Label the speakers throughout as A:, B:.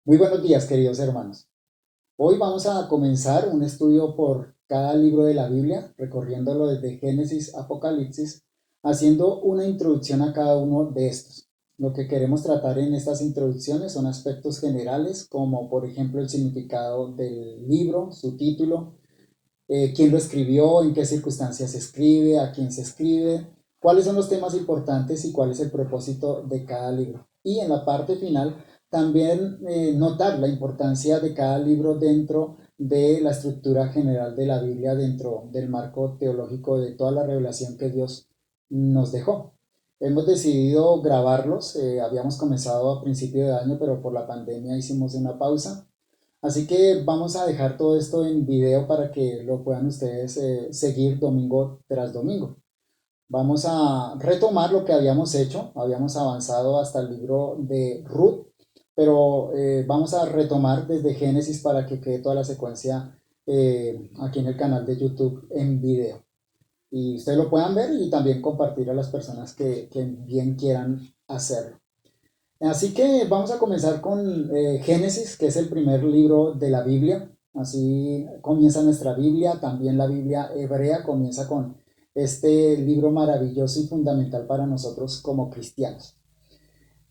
A: Muy buenos días, queridos hermanos. Hoy vamos a comenzar un estudio por cada libro de la Biblia, recorriéndolo desde Génesis a Apocalipsis, haciendo una introducción a cada uno de estos. Lo que queremos tratar en estas introducciones son aspectos generales, como por ejemplo el significado del libro, su título, quién lo escribió, en qué circunstancias se escribe, a quién se escribe, cuáles son los temas importantes y cuál es el propósito de cada libro. Y en la parte final también notar la importancia de cada libro dentro de la estructura general de la Biblia, dentro del marco teológico de toda la revelación que Dios nos dejó. Hemos decidido grabarlos, habíamos comenzado a principio de año, pero por la pandemia hicimos una pausa. Así que vamos a dejar todo esto en video para que lo puedan ustedes seguir domingo tras domingo. Vamos a retomar lo que habíamos hecho, habíamos avanzado hasta el libro de Ruth, pero vamos a retomar desde Génesis para que quede toda la secuencia aquí en el canal de YouTube en video. Y ustedes lo puedan ver y también compartir a las personas que bien quieran hacerlo. Así que vamos a comenzar con Génesis, que es el primer libro de la Biblia. Así comienza nuestra Biblia, también la Biblia hebrea comienza con este libro maravilloso y fundamental para nosotros como cristianos.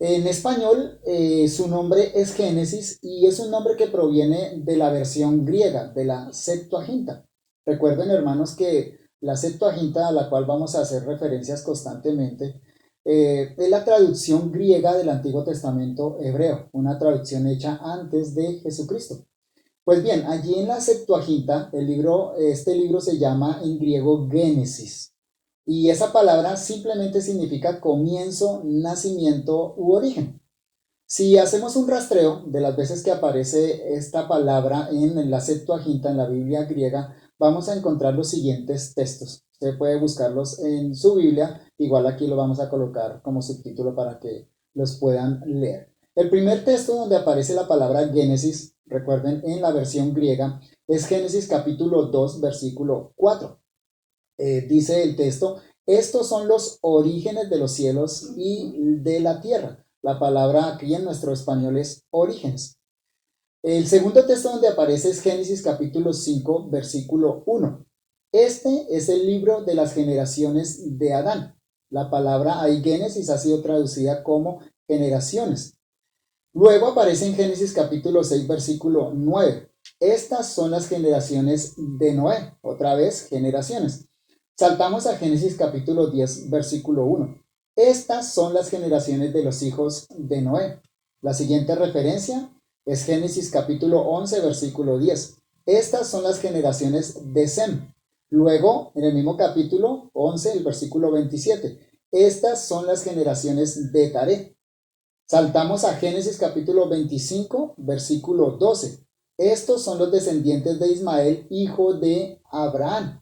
A: En español, su nombre es Génesis y es un nombre que proviene de la versión griega, de la Septuaginta. Recuerden, hermanos, que la Septuaginta, a la cual vamos a hacer referencias constantemente, es la traducción griega del Antiguo Testamento hebreo, una traducción hecha antes de Jesucristo. Pues bien, allí en la Septuaginta, este libro se llama en griego Génesis. Y esa palabra simplemente significa comienzo, nacimiento u origen. Si hacemos un rastreo de las veces que aparece esta palabra en la Septuaginta, en la Biblia griega, vamos a encontrar los siguientes textos. Usted puede buscarlos en su Biblia, igual aquí lo vamos a colocar como subtítulo para que los puedan leer. El primer texto donde aparece la palabra Génesis, recuerden en la versión griega, es Génesis capítulo 2, versículo 4. Dice el texto, estos son los orígenes de los cielos y de la tierra. La palabra aquí en nuestro español es orígenes. El segundo texto donde aparece es Génesis capítulo 5, versículo 1. Este es el libro de las generaciones de Adán. La palabra ahí Génesis ha sido traducida como generaciones. Luego aparece en Génesis capítulo 6, versículo 9. Estas son las generaciones de Noé. Otra vez, generaciones. Saltamos a Génesis capítulo 10, versículo 1. Estas son las generaciones de los hijos de Noé. La siguiente referencia es Génesis capítulo 11, versículo 10. Estas son las generaciones de Sem. Luego, en el mismo capítulo 11, el versículo 27. Estas son las generaciones de Taré. Saltamos a Génesis capítulo 25, versículo 12. Estos son los descendientes de Ismael, hijo de Abraham.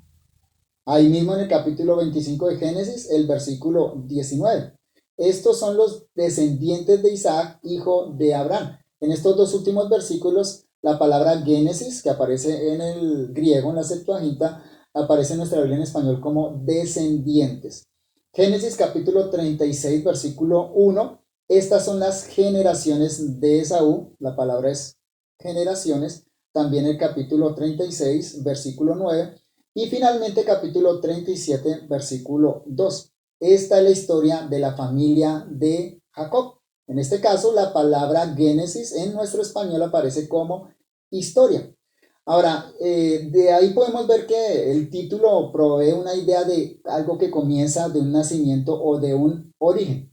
A: Ahí mismo en el capítulo 25 de Génesis, el versículo 19. Estos son los descendientes de Isaac, hijo de Abraham. En estos dos últimos versículos, la palabra Génesis, que aparece en el griego, en la Septuaginta, aparece en nuestra Biblia en español como descendientes. Génesis capítulo 36, versículo 1. Estas son las generaciones de Esaú. La palabra es generaciones. También el capítulo 36, versículo 9. Y finalmente capítulo 37, versículo 2. Esta es la historia de la familia de Jacob. En este caso, la palabra Génesis en nuestro español aparece como historia. Ahora, de ahí podemos ver que el título provee una idea de algo que comienza de un nacimiento o de un origen.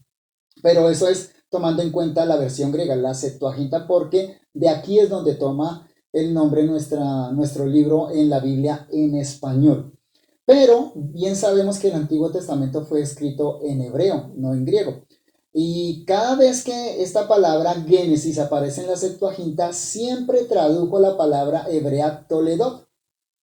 A: Pero eso es tomando en cuenta la versión griega, la Septuaginta, porque de aquí es donde toma el nombre nuestro libro en la Biblia en español. Pero bien sabemos que el Antiguo Testamento fue escrito en hebreo, no en griego. Y cada vez que esta palabra Génesis aparece en la Septuaginta, siempre tradujo la palabra hebrea Toledot.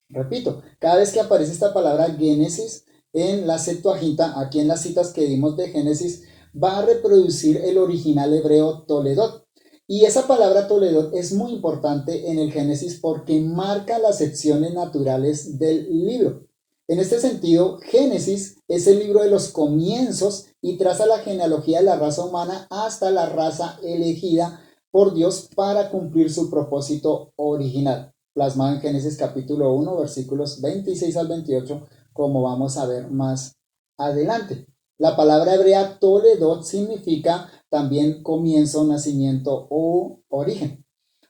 A: Repito, cada vez que aparece esta palabra Génesis en la Septuaginta, aquí en las citas que dimos de Génesis, va a reproducir el original hebreo Toledot. Y esa palabra Toledot es muy importante en el Génesis porque marca las secciones naturales del libro. En este sentido, Génesis es el libro de los comienzos y traza la genealogía de la raza humana hasta la raza elegida por Dios para cumplir su propósito original, plasmado en Génesis capítulo 1, versículos 26 al 28, como vamos a ver más adelante. La palabra hebrea Toledot significa también comienzo, nacimiento o origen.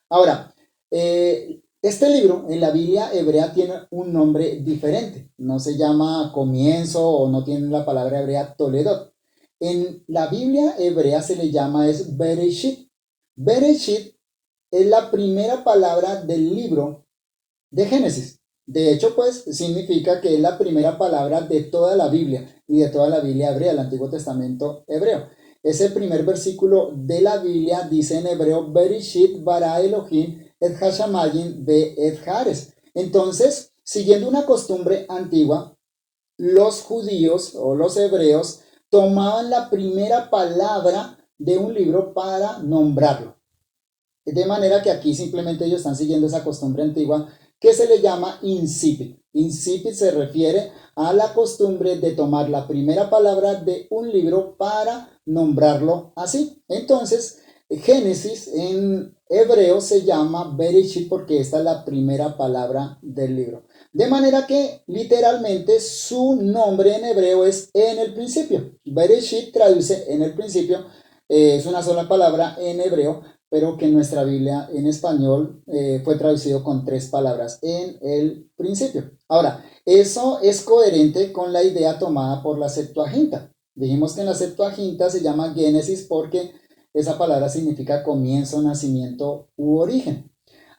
A: Ahora, este libro en la Biblia hebrea tiene un nombre diferente. No se llama comienzo o no tiene la palabra hebrea Toledot. En la Biblia hebrea se le llama es Bereshit. Bereshit es la primera palabra del libro de Génesis. De hecho, pues significa que es la primera palabra de toda la Biblia y de toda la Biblia hebrea, el Antiguo Testamento hebreo. Ese primer versículo de la Biblia dice en hebreo, Bereshit bara Elohim et hashamayim ve et haaretz. Entonces, siguiendo una costumbre antigua, los judíos o los hebreos tomaban la primera palabra de un libro para nombrarlo. De manera que aquí simplemente ellos están siguiendo esa costumbre antigua que se le llama incipit. Incipit se refiere a la costumbre de tomar la primera palabra de un libro para nombrarlo así. Entonces, Génesis en hebreo se llama Bereshit porque esta es la primera palabra del libro. De manera que literalmente su nombre en hebreo es en el principio. Bereshit traduce en el principio, es una sola palabra en hebreo, pero que en nuestra Biblia en español fue traducido con 3 palabras, en el principio. Ahora, eso es coherente con la idea tomada por la Septuaginta. Dijimos que en la Septuaginta se llama Génesis porque esa palabra significa comienzo, nacimiento u origen.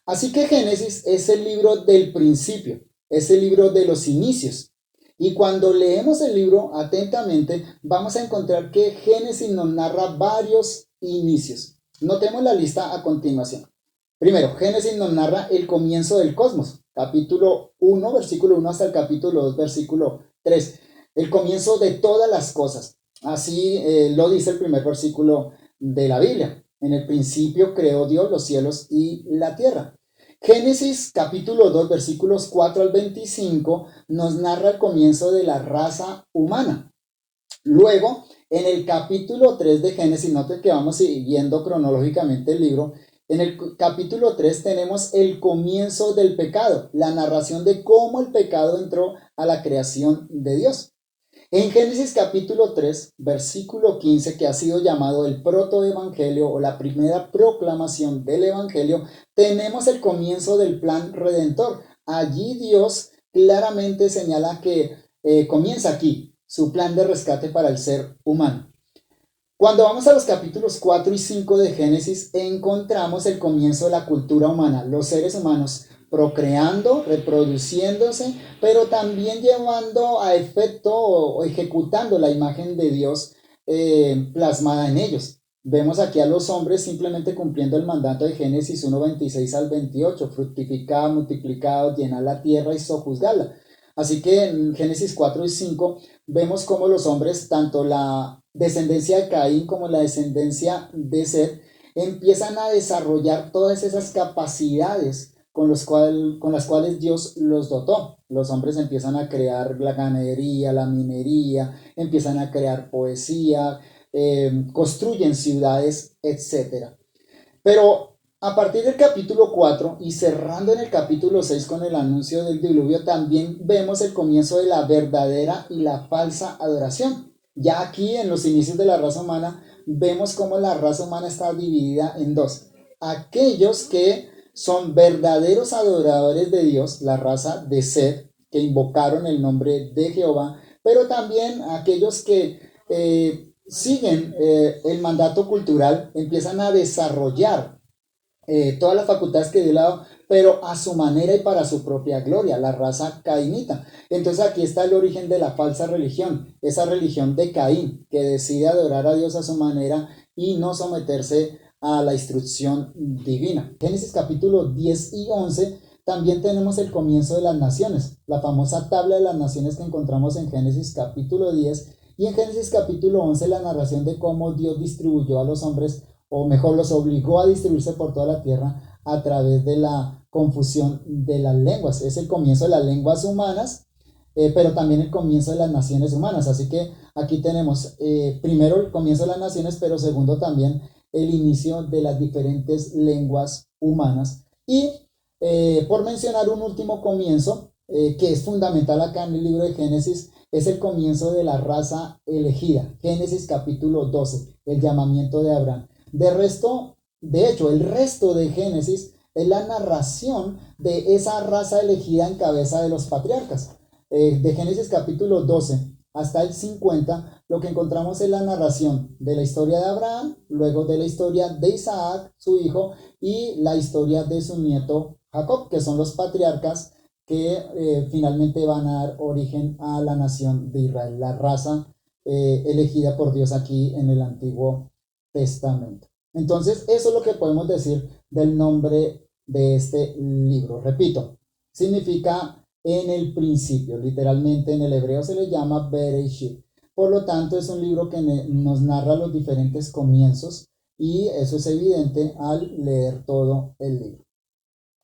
A: Así que Génesis es el libro del principio, es el libro de los inicios. Y cuando leemos el libro atentamente, vamos a encontrar que Génesis nos narra varios inicios. Notemos la lista a continuación. Primero, Génesis nos narra el comienzo del cosmos, capítulo 1, versículo 1 hasta el capítulo 2, versículo 3. El comienzo de todas las cosas. Así lo dice el primer versículo de la Biblia. En el principio creó Dios los cielos y la tierra. Génesis capítulo 2, versículos 4 al 25 nos narra el comienzo de la raza humana. Luego, en el capítulo 3 de Génesis, noten que vamos siguiendo cronológicamente el libro. En el capítulo 3 tenemos el comienzo del pecado, la narración de cómo el pecado entró a la creación de Dios. En Génesis capítulo 3, versículo 15, que ha sido llamado el protoevangelio o la primera proclamación del evangelio, tenemos el comienzo del plan redentor. Allí Dios claramente señala que comienza aquí su plan de rescate para el ser humano. Cuando vamos a los capítulos 4 y 5 de Génesis, encontramos el comienzo de la cultura humana, los seres humanos procreando, reproduciéndose, pero también llevando a efecto o ejecutando la imagen de Dios plasmada en ellos. Vemos aquí a los hombres simplemente cumpliendo el mandato de Génesis 1, 26 al 28, fructificad, multiplicad, llenad la tierra y sojuzgadla. Así que en Génesis 4 y 5 vemos cómo los hombres, tanto la descendencia de Caín como la descendencia de Set, empiezan a desarrollar todas esas capacidades con las cuales Dios los dotó. Los hombres empiezan a crear la ganadería, la minería, empiezan a crear poesía, construyen ciudades, etc. Pero a partir del capítulo 4 y cerrando en el capítulo 6 con el anuncio del diluvio, también vemos el comienzo de la verdadera y la falsa adoración. Ya aquí en los inicios de la raza humana vemos cómo la raza humana está dividida en dos. Aquellos que son verdaderos adoradores de Dios, la raza de Set, que invocaron el nombre de Jehová, pero también aquellos que siguen el mandato cultural, empiezan a desarrollar todas las facultades que dio lado, pero a su manera y para su propia gloria, la raza cainita. Entonces aquí está el origen de la falsa religión, esa religión de Caín, que decide adorar a Dios a su manera y no someterse a la instrucción divina. Génesis capítulo 10 y 11 también tenemos el comienzo de las naciones, la famosa tabla de las naciones que encontramos en Génesis capítulo 10 y en Génesis capítulo 11 la narración de cómo Dios distribuyó a los hombres, o mejor los obligó a distribuirse por toda la tierra a través de la confusión de las lenguas. Es el comienzo de las lenguas humanas, pero también el comienzo de las naciones humanas. Así que aquí tenemos primero el comienzo de las naciones, pero segundo también el inicio de las diferentes lenguas humanas. Y por mencionar un último comienzo, que es fundamental acá en el libro de Génesis, es el comienzo de la raza elegida. Génesis capítulo 12, el llamamiento de Abraham. De hecho, el resto de Génesis es la narración de esa raza elegida en cabeza de los patriarcas. De Génesis capítulo 12 hasta el 50, lo que encontramos es la narración de la historia de Abraham, luego de la historia de Isaac, su hijo, y la historia de su nieto Jacob, que son los patriarcas que finalmente van a dar origen a la nación de Israel, la raza elegida por Dios aquí en el Antiguo Testamento. Entonces, eso es lo que podemos decir del nombre de este libro. Repito, significa en el principio, literalmente en el hebreo se le llama Bereshit. Por lo tanto, es un libro que nos narra los diferentes comienzos y eso es evidente al leer todo el libro.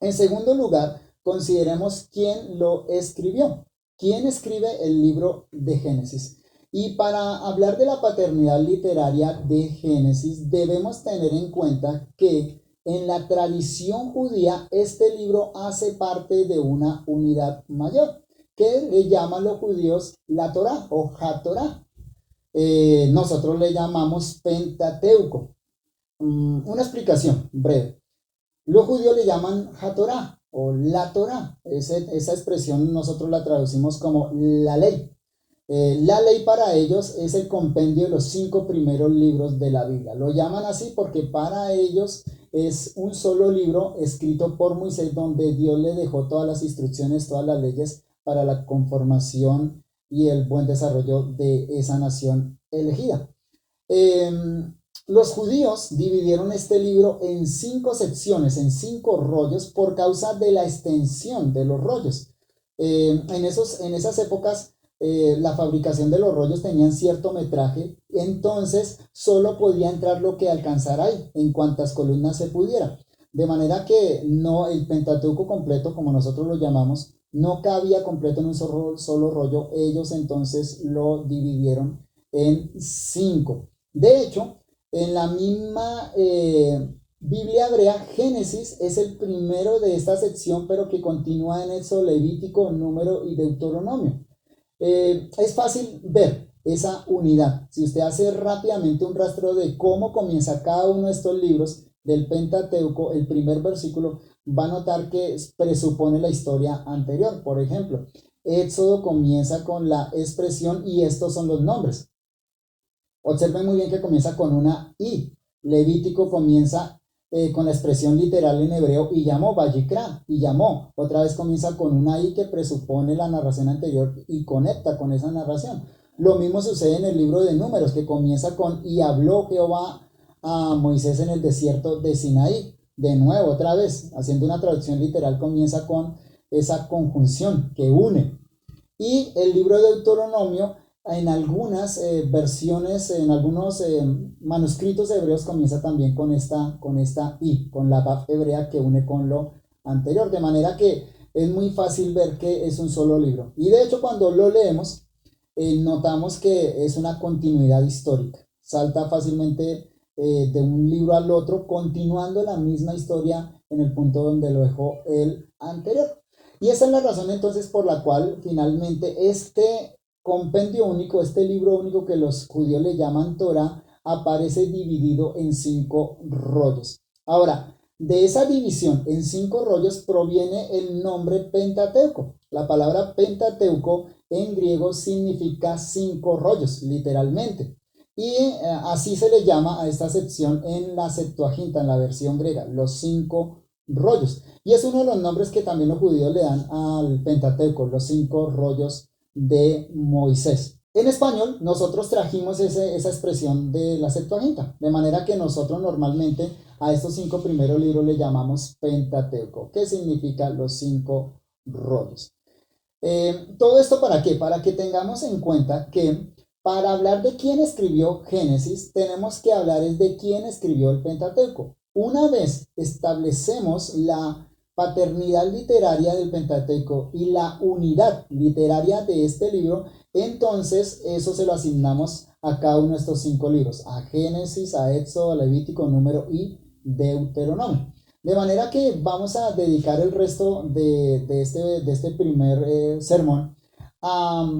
A: En segundo lugar, consideremos quién lo escribió. ¿Quién escribe el libro de Génesis? Y para hablar de la paternidad literaria de Génesis, debemos tener en cuenta que en la tradición judía este libro hace parte de una unidad mayor, que le llaman los judíos la Torá o HaTorá. Nosotros le llamamos Pentateuco. Una explicación breve. Los judíos le llaman HaTorá o la Torá. Esa expresión nosotros la traducimos como la ley. La ley para ellos es el compendio de los 5 primeros libros de la Biblia. Lo llaman así porque para ellos es un solo libro escrito por Moisés donde Dios le dejó todas las instrucciones, todas las leyes para la conformación y el buen desarrollo de esa nación elegida. Los judíos dividieron este libro en 5 secciones, en 5 rollos por causa de la extensión de los rollos. En esas épocas la fabricación de los rollos tenían cierto metraje, entonces solo podía entrar lo que alcanzara ahí, en cuantas columnas se pudiera. De manera que no, el Pentateuco completo, como nosotros lo llamamos, no cabía completo en un solo rollo. Ellos entonces lo dividieron en 5. De hecho, en la misma Biblia hebrea, Génesis es el primero de esta sección, pero que continúa en Éxodo, Levítico, Número y Deuteronomio. Es fácil ver esa unidad. Si usted hace rápidamente un rastro de cómo comienza cada uno de estos libros del Pentateuco, el primer versículo va a notar que presupone la historia anterior. Por ejemplo, Éxodo comienza con la expresión y estos son los nombres. Observen muy bien que comienza con una I. Levítico comienza con la expresión literal en hebreo y llamó, Vayikra, y llamó. Otra vez comienza con una I que presupone la narración anterior y conecta con esa narración. Lo mismo sucede en el libro de Números, que comienza con y habló Jehová a Moisés en el desierto de Sinaí. De nuevo, otra vez, haciendo una traducción literal, comienza con esa conjunción que une. Y el libro de Deuteronomio, en algunas versiones, en algunos manuscritos hebreos comienza también con esta I, con la Vav hebrea que une con lo anterior, de manera que es muy fácil ver que es un solo libro. Y de hecho cuando lo leemos, notamos que es una continuidad histórica, salta fácilmente de un libro al otro, continuando la misma historia en el punto donde lo dejó el anterior. Y esa es la razón entonces por la cual finalmente este compendio único, este libro único que los judíos le llaman Torah, aparece dividido en 5 rollos. Ahora, de esa división en 5 rollos proviene el nombre Pentateuco. La palabra Pentateuco en griego significa 5 rollos, literalmente. Y así se le llama a esta sección en la Septuaginta, en la versión griega, los 5 rollos. Y es uno de los nombres que también los judíos le dan al Pentateuco, los 5 rollos de Moisés. En español, nosotros trajimos esa expresión de la Septuaginta, de manera que nosotros normalmente a estos 5 primeros libros le llamamos Pentateuco, que significa los 5 rollos. ¿Todo esto para qué? Para que tengamos en cuenta que para hablar de quién escribió Génesis, tenemos que hablar de quién escribió el Pentateuco. Una vez establecemos la paternidad literaria del Pentateuco y la unidad literaria de este libro, entonces eso se lo asignamos a cada uno de estos 5 libros, a Génesis, a Éxodo, a Levítico, Número y Deuteronomio. De manera que vamos a dedicar el resto de este primer sermón a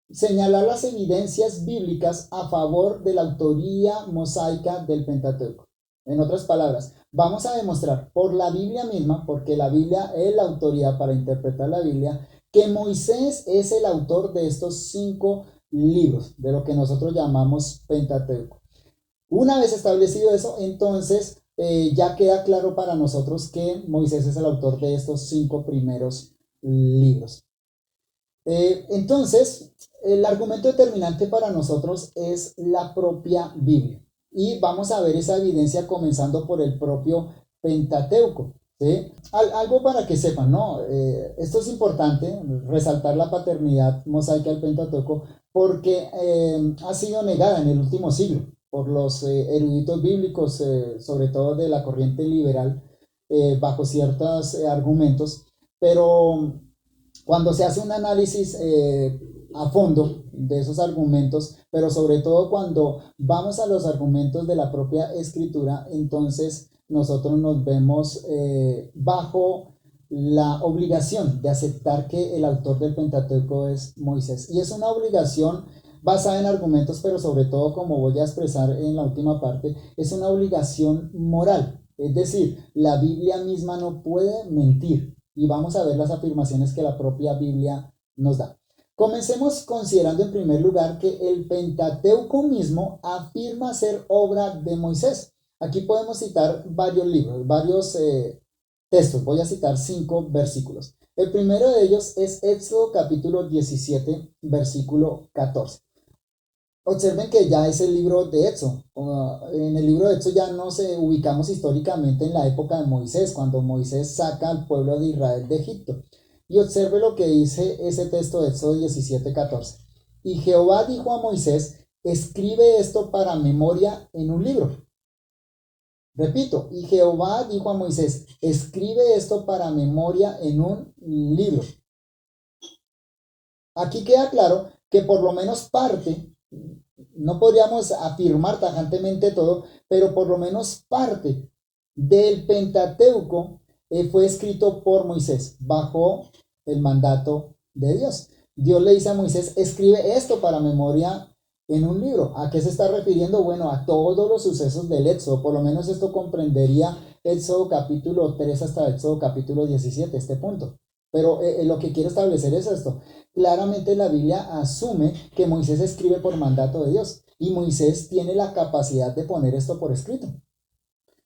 A: señalar las evidencias bíblicas a favor de la autoría mosaica del Pentateuco. En otras palabras, vamos a demostrar por la Biblia misma, porque la Biblia es la autoridad para interpretar la Biblia, que Moisés es el autor de estos 5 libros, de lo que nosotros llamamos Pentateuco. Una vez establecido eso, entonces ya queda claro para nosotros que Moisés es el autor de estos 5 primeros libros. Entonces, el argumento determinante para nosotros es la propia Biblia. Y vamos a ver esa evidencia comenzando por el propio Pentateuco. ¿Sí? Algo para que sepan, ¿no? Esto es importante, resaltar la paternidad mosaica del Pentateuco, porque ha sido negada en el último siglo por los eruditos bíblicos, sobre todo de la corriente liberal, bajo ciertos argumentos, pero cuando se hace un análisis a fondo de esos argumentos, pero sobre todo cuando vamos a los argumentos de la propia escritura, entonces nosotros nos vemos bajo la obligación de aceptar que el autor del Pentateuco es Moisés. Y es una obligación basada en argumentos, pero sobre todo, como voy a expresar en la última parte, es una obligación moral. Es decir, la Biblia misma no puede mentir. Y vamos a ver las afirmaciones que la propia Biblia nos da. Comencemos considerando en primer lugar que el Pentateuco mismo afirma ser obra de Moisés. Aquí podemos citar varios libros, varios textos. Voy a citar 5 versículos. El primero de ellos es Éxodo capítulo 17, versículo 14. Observen que ya es el libro de Éxodo. En el libro de Éxodo ya nos ubicamos históricamente en la época de Moisés, cuando Moisés saca al pueblo de Israel de Egipto. Y observe lo que dice ese texto de Éxodo 17:14. Y Jehová dijo a Moisés, escribe esto para memoria en un libro. Repito, y Jehová dijo a Moisés, escribe esto para memoria en un libro. Aquí queda claro que por lo menos parte, no podríamos afirmar tajantemente todo, pero por lo menos parte del Pentateuco fue escrito por Moisés bajo el mandato de Dios. Dios le dice a Moisés, escribe esto para memoria en un libro. ¿A qué se está refiriendo? Bueno, a todos los sucesos del Éxodo. Por lo menos esto comprendería Éxodo capítulo 3 hasta Éxodo capítulo 17, este punto. Pero lo que quiero establecer es esto. Claramente la Biblia asume que Moisés escribe por mandato de Dios y Moisés tiene la capacidad de poner esto por escrito.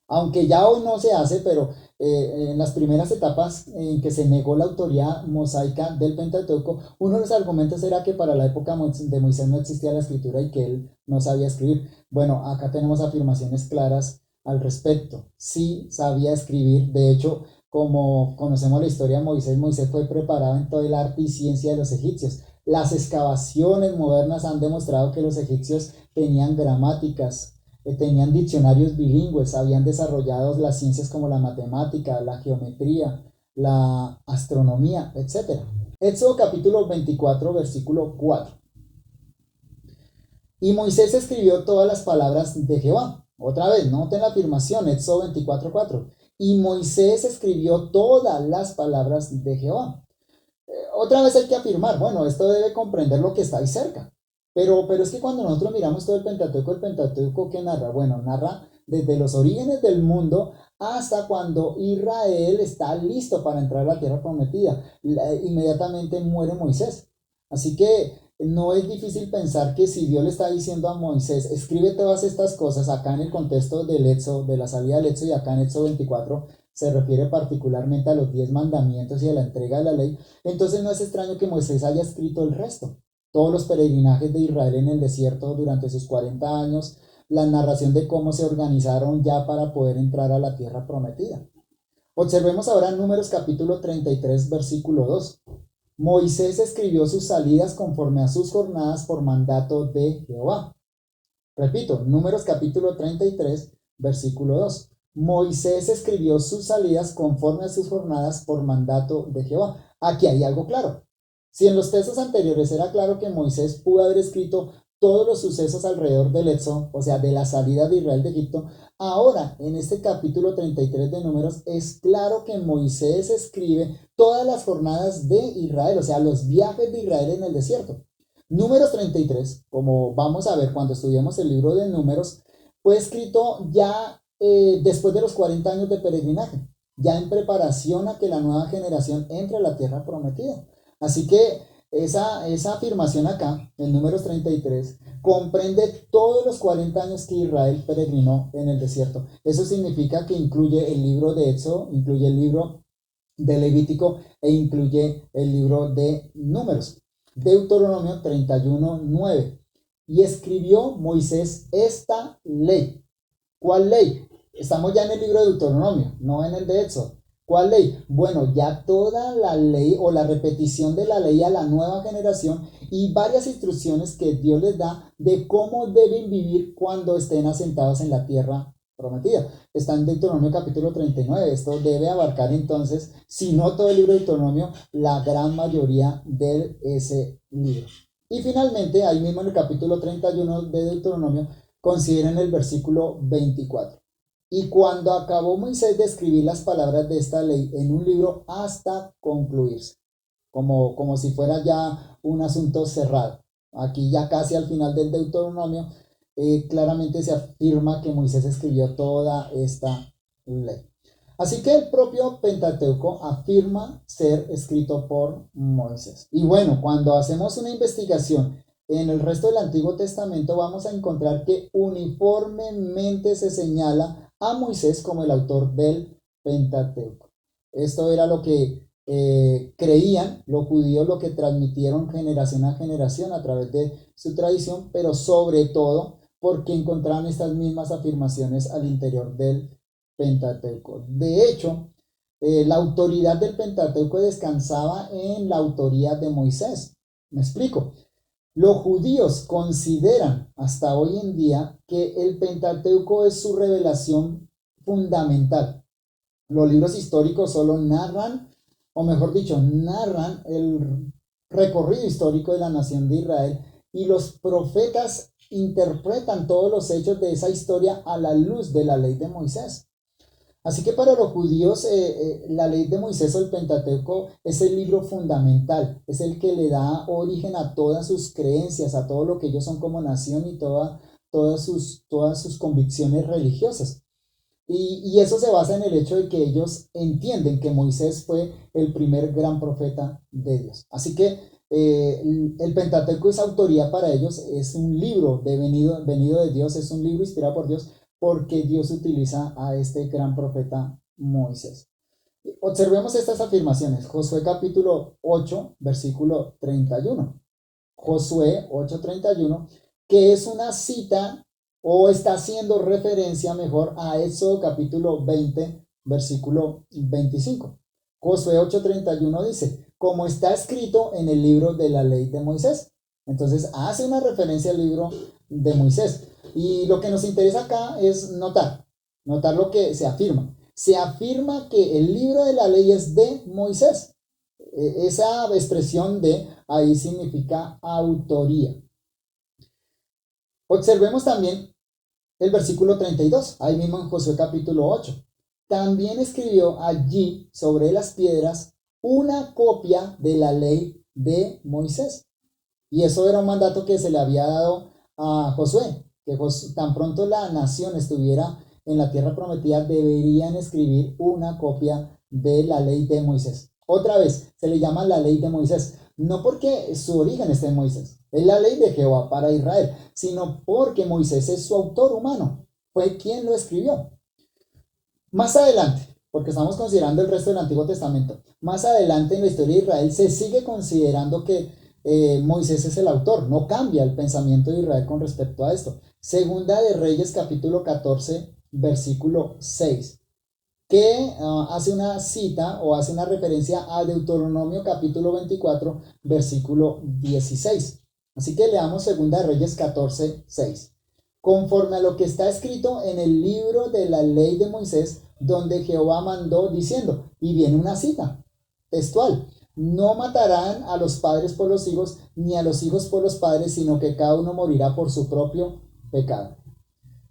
A: Aunque ya hoy no se hace, pero en las primeras etapas en que se negó la autoría mosaica del Pentateuco, uno de los argumentos era que para la época de Moisés no existía la escritura y que él no sabía escribir. Bueno, acá tenemos afirmaciones claras al respecto. Sí sabía escribir, de hecho, como conocemos la historia de Moisés, Moisés fue preparado en todo el arte y ciencia de los egipcios. Las excavaciones modernas han demostrado que los egipcios tenían gramáticas, tenían diccionarios bilingües, habían desarrollado las ciencias como la matemática, la geometría, la astronomía, etc. Éxodo capítulo 24, versículo 4. Y Moisés escribió todas las palabras de Jehová. Otra vez, noten la afirmación, Éxodo 24, 4. Y Moisés escribió todas las palabras de Jehová. Otra vez hay que afirmar, bueno, esto debe comprender lo que está ahí cerca. Pero es que cuando nosotros miramos todo el Pentateuco, ¿qué narra? Bueno, narra desde los orígenes del mundo hasta cuando Israel está listo para entrar a la tierra prometida. Inmediatamente muere Moisés. Así que no es difícil pensar que si Dios le está diciendo a Moisés, escribe todas estas cosas acá en el contexto del Éxodo, de la salida del Éxodo, y acá en Éxodo 24 se refiere particularmente a los 10 mandamientos y a la entrega de la ley, entonces no es extraño que Moisés haya escrito el resto. Todos los peregrinajes de Israel en el desierto durante sus 40 años, la narración de cómo se organizaron ya para poder entrar a la tierra prometida. Observemos ahora Números capítulo 33, versículo 2. Moisés escribió sus salidas conforme a sus jornadas por mandato de Jehová. Repito, Números capítulo 33, versículo 2. Moisés escribió sus salidas conforme a sus jornadas por mandato de Jehová. Aquí hay algo claro. Si en los textos anteriores era claro que Moisés pudo haber escrito todos los sucesos alrededor del Éxodo, o sea, de la salida de Israel de Egipto, ahora en este capítulo 33 de Números es claro que Moisés escribe todas las jornadas de Israel, o sea, los viajes de Israel en el desierto. Números 33, como vamos a ver cuando estudiemos el libro de Números, fue escrito ya después de los 40 años de peregrinaje, ya en preparación a que la nueva generación entre a la tierra prometida. Así que esa afirmación acá, en Números 33, comprende todos los 40 años que Israel peregrinó en el desierto. Eso significa que incluye el libro de Éxodo, incluye el libro de Levítico e incluye el libro de Números. Deuteronomio 31:9. Y escribió Moisés esta ley. ¿Cuál ley? Estamos ya en el libro de Deuteronomio, no en el de Éxodo. ¿Cuál ley? Bueno, ya toda la ley o la repetición de la ley a la nueva generación y varias instrucciones que Dios les da de cómo deben vivir cuando estén asentados en la tierra prometida. Está en Deuteronomio capítulo 39. Esto debe abarcar entonces, si no todo el libro de Deuteronomio, la gran mayoría de ese libro. Y finalmente, ahí mismo en el capítulo 31 de Deuteronomio, consideren el versículo 24. Y cuando acabó Moisés de escribir las palabras de esta ley en un libro hasta concluirse, como si fuera ya un asunto cerrado. Aquí ya casi al final del Deuteronomio, claramente se afirma que Moisés escribió toda esta ley. Así que el propio Pentateuco afirma ser escrito por Moisés. Y bueno, cuando hacemos una investigación en el resto del Antiguo Testamento, vamos a encontrar que uniformemente se señala a Moisés como el autor del Pentateuco. Esto era lo que creían los judíos, lo que transmitieron generación a generación a través de su tradición, pero sobre todo porque encontraban estas mismas afirmaciones al interior del Pentateuco. De hecho, la autoridad del Pentateuco descansaba en la autoría de Moisés. Me explico. Los judíos consideran hasta hoy en día que el Pentateuco es su revelación fundamental. Los libros históricos solo narran, o mejor dicho, narran el recorrido histórico de la nación de Israel, y los profetas interpretan todos los hechos de esa historia a la luz de la ley de Moisés. Así que para los judíos la ley de Moisés o el Pentateuco es el libro fundamental, es el que le da origen a todas sus creencias, a todo lo que ellos son como nación y todas sus convicciones religiosas. Y eso se basa en el hecho de que ellos entienden que Moisés fue el primer gran profeta de Dios. Así que el Pentateuco es autoría para ellos, es un libro venido de Dios, es un libro inspirado por Dios, porque Dios utiliza a este gran profeta Moisés. Observemos estas afirmaciones. Josué capítulo 8, versículo 31. Josué 8:31, que es una cita o está haciendo referencia mejor a Éxodo capítulo 20, versículo 25. Josué 8:31 dice, como está escrito en el libro de la ley de Moisés. Entonces hace una referencia al libro de Moisés. Y lo que nos interesa acá es notar lo que se afirma. Se afirma que el libro de la ley es de Moisés. Esa expresión de ahí significa autoría. Observemos también el versículo 32, ahí mismo en Josué capítulo 8. También escribió allí sobre las piedras una copia de la ley de Moisés. Y eso era un mandato que se le había dado a Josué, que tan pronto la nación estuviera en la tierra prometida, deberían escribir una copia de la ley de Moisés. Otra vez, se le llama la ley de Moisés, no porque su origen esté en Moisés, es la ley de Jehová para Israel, sino porque Moisés es su autor humano, fue quien lo escribió. Más adelante, porque estamos considerando el resto del Antiguo Testamento, más adelante en la historia de Israel se sigue considerando que Moisés es el autor, no cambia el pensamiento de Israel con respecto a esto. Segunda de Reyes capítulo 14, versículo 6, que hace una cita o hace una referencia a Deuteronomio capítulo 24, versículo 16. Así que leamos Segunda de Reyes 14, 6. Conforme a lo que está escrito en el libro de la ley de Moisés, donde Jehová mandó diciendo, y viene una cita textual, no matarán a los padres por los hijos, ni a los hijos por los padres, sino que cada uno morirá por su propio pecado.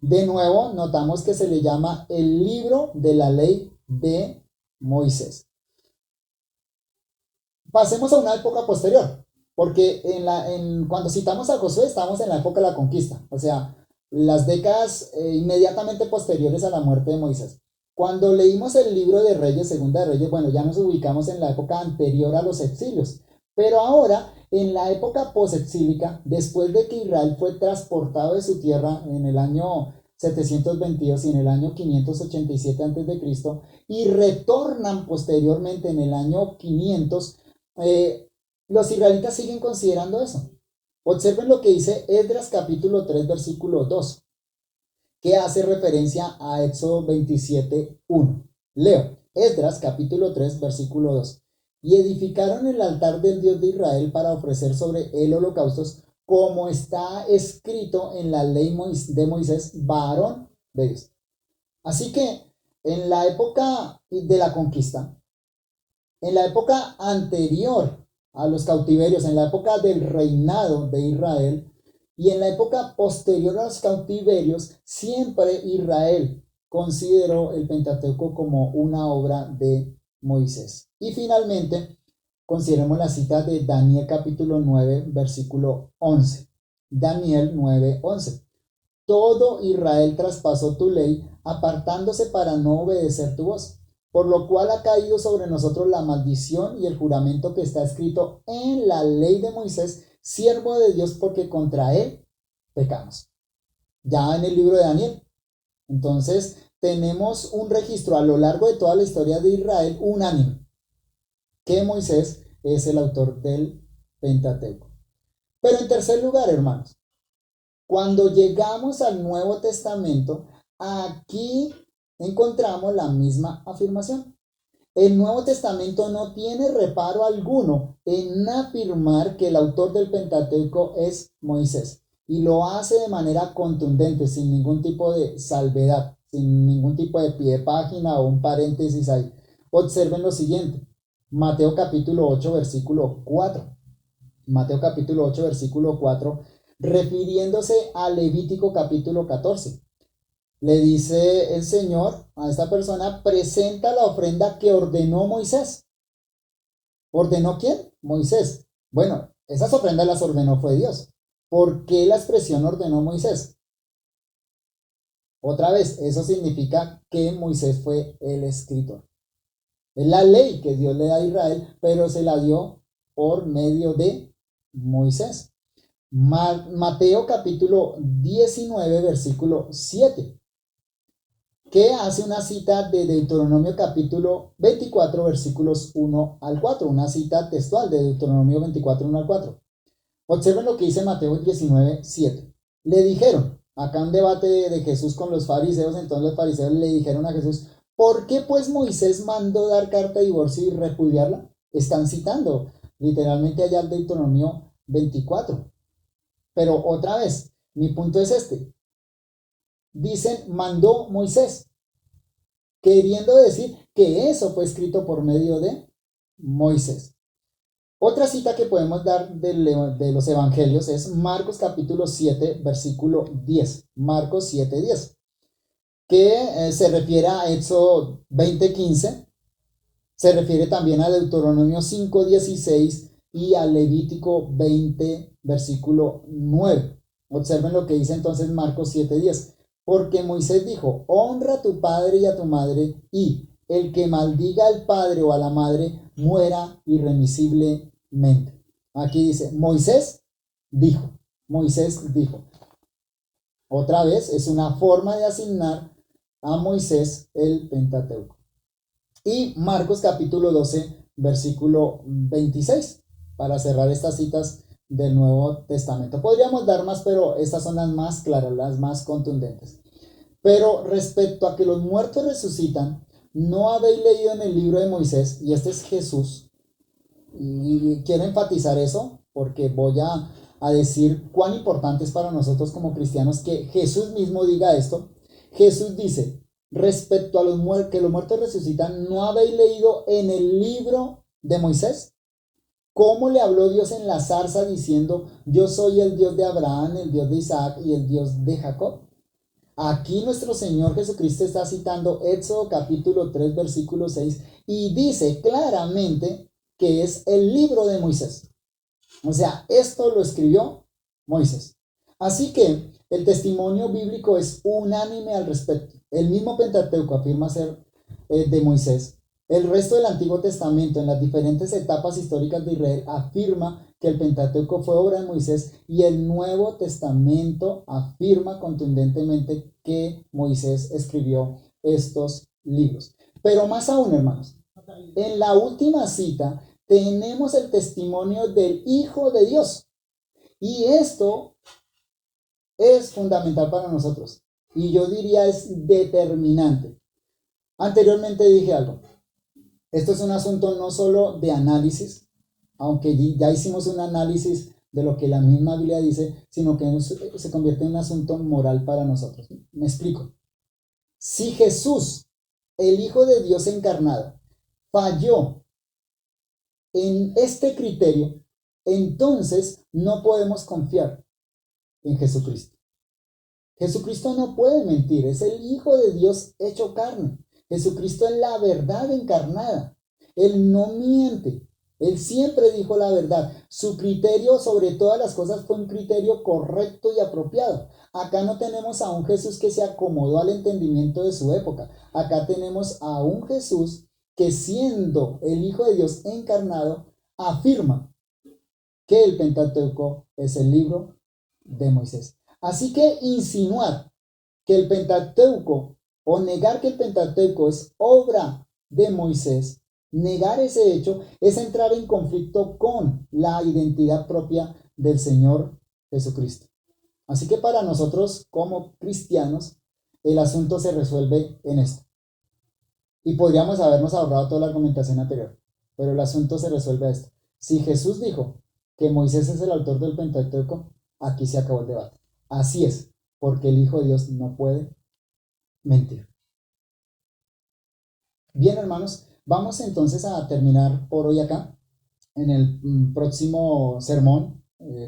A: De nuevo, notamos que se le llama el libro de la ley de Moisés. Pasemos a una época posterior, porque cuando citamos a Josué estamos en la época de la conquista, o sea, las décadas inmediatamente posteriores a la muerte de Moisés. Cuando leímos el libro de Reyes, Segunda de Reyes, bueno, ya nos ubicamos en la época anterior a los exilios, pero ahora en la época posexílica, después de que Israel fue transportado de su tierra en el año 722 y en el año 587 a.C., y retornan posteriormente en el año 500, los israelitas siguen considerando eso. Observen lo que dice Esdras capítulo 3 versículo 2, que hace referencia a Éxodo 27:1. Leo, Esdras capítulo 3 versículo 2. Y edificaron el altar del Dios de Israel para ofrecer sobre él holocaustos, como está escrito en la ley de Moisés, varón de Dios. Así que en la época de la conquista, en la época anterior a los cautiverios, en la época del reinado de Israel y en la época posterior a los cautiverios, siempre Israel consideró el Pentateuco como una obra de Moisés. Y finalmente, consideremos la cita de Daniel capítulo 9, versículo 11. Daniel 9, 11. Todo Israel traspasó tu ley, apartándose para no obedecer tu voz, por lo cual ha caído sobre nosotros la maldición y el juramento que está escrito en la ley de Moisés, siervo de Dios, porque contra él pecamos. Ya en el libro de Daniel. Entonces, tenemos un registro a lo largo de toda la historia de Israel unánime, que Moisés es el autor del Pentateuco. Pero en tercer lugar, hermanos, cuando llegamos al Nuevo Testamento, aquí encontramos la misma afirmación. El Nuevo Testamento no tiene reparo alguno en afirmar que el autor del Pentateuco es Moisés, y lo hace de manera contundente, sin ningún tipo de salvedad, sin ningún tipo de pie de página o un paréntesis ahí. Observen lo siguiente, Mateo capítulo 8, versículo 4. Mateo capítulo 8, versículo 4, refiriéndose a Levítico capítulo 14. Le dice el Señor a esta persona, presenta la ofrenda que ordenó Moisés. ¿Ordenó quién? Moisés. Bueno, esas ofrendas las ordenó fue Dios. ¿Por qué la expresión ordenó Moisés? Otra vez, eso significa que Moisés fue el escritor. Es la ley que Dios le da a Israel, pero se la dio por medio de Moisés. Mateo capítulo 19, versículo 7. Que hace una cita de Deuteronomio capítulo 24, versículos 1 al 4, una cita textual de Deuteronomio 24, 1 al 4. Observen lo que dice Mateo 19, 7. Le dijeron, acá un debate de Jesús con los fariseos, entonces los fariseos le dijeron a Jesús, ¿por qué pues Moisés mandó dar carta de divorcio y repudiarla? Están citando literalmente allá el Deuteronomio 24. Pero otra vez, mi punto es este. Dicen, mandó Moisés, queriendo decir que eso fue escrito por medio de Moisés. Otra cita que podemos dar de los evangelios es Marcos capítulo 7, versículo 10. Marcos 7, 10. Que se refiere a Éxodo 20, 15. Se refiere también a Deuteronomio 5, 16 y a Levítico 20, versículo 9. Observen lo que dice entonces Marcos 7, 10. Porque Moisés dijo, honra a tu padre y a tu madre, y el que maldiga al padre o a la madre muera irremisiblemente. Aquí dice, Moisés dijo. Otra vez, es una forma de asignar a Moisés el Pentateuco. Y Marcos capítulo 12, versículo 26, para cerrar estas citas del Nuevo Testamento. Podríamos dar más, pero estas son las más claras, las más contundentes. Pero respecto a que los muertos resucitan, no habéis leído en el libro de Moisés, y este es Jesús, y quiero enfatizar eso porque voy a decir cuán importante es para nosotros como cristianos que Jesús mismo diga esto. Jesús dice, respecto a que los muertos resucitan, ¿no habéis leído en el libro de Moisés? ¿Cómo le habló Dios en la zarza diciendo, yo soy el Dios de Abraham, el Dios de Isaac y el Dios de Jacob? Aquí nuestro Señor Jesucristo está citando Éxodo capítulo 3 versículo 6 y dice claramente que es el libro de Moisés. O sea, esto lo escribió Moisés. Así que el testimonio bíblico es unánime al respecto. El mismo Pentateuco afirma ser de Moisés. El resto del Antiguo Testamento en las diferentes etapas históricas de Israel afirma que el Pentateuco fue obra de Moisés y el Nuevo Testamento afirma contundentemente que Moisés escribió estos libros. Pero más aún, hermanos, en la última cita tenemos el testimonio del Hijo de Dios. Y esto es fundamental para nosotros. Y yo diría es determinante. Anteriormente dije algo. Esto es un asunto no solo de análisis, aunque ya hicimos un análisis de lo que la misma Biblia dice, sino que se convierte en un asunto moral para nosotros. Me explico. Si Jesús, el Hijo de Dios encarnado, falló en este criterio, entonces no podemos confiar en Jesucristo. Jesucristo no puede mentir, es el Hijo de Dios hecho carne. Jesucristo es la verdad encarnada. Él no miente, Él siempre dijo la verdad. Su criterio sobre todas las cosas fue un criterio correcto y apropiado. Acá no tenemos a un Jesús que se acomodó al entendimiento de su época. Acá tenemos a un Jesús que, siendo el Hijo de Dios encarnado, afirma que el Pentateuco es el libro de Moisés. Así que insinuar que el Pentateuco o negar que el Pentateuco es obra de Moisés, negar ese hecho es entrar en conflicto con la identidad propia del Señor Jesucristo. Así que para nosotros como cristianos, el asunto se resuelve en esto. Y podríamos habernos ahorrado toda la argumentación anterior, pero el asunto se resuelve a esto. Si Jesús dijo que Moisés es el autor del Pentateuco, aquí se acabó el debate. Así es, porque el Hijo de Dios no puede mentir. Bien, hermanos, vamos entonces a terminar por hoy acá. En el próximo sermón,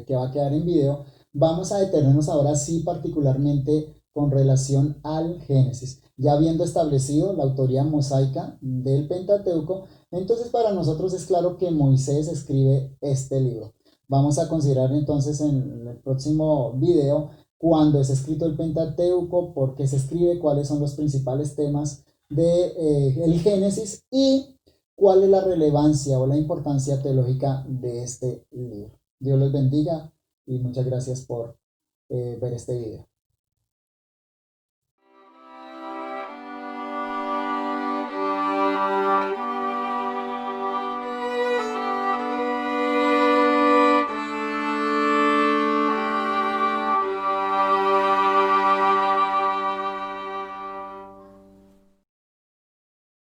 A: que va a quedar en video, vamos a detenernos ahora sí particularmente con relación al Génesis. Ya habiendo establecido la autoría mosaica del Pentateuco, entonces para nosotros es claro que Moisés escribe este libro. Vamos a considerar entonces en el próximo video cuándo es escrito el Pentateuco, por qué se escribe, cuáles son los principales temas del Génesis y cuál es la relevancia o la importancia teológica de este libro. Dios los bendiga y muchas gracias por ver este video.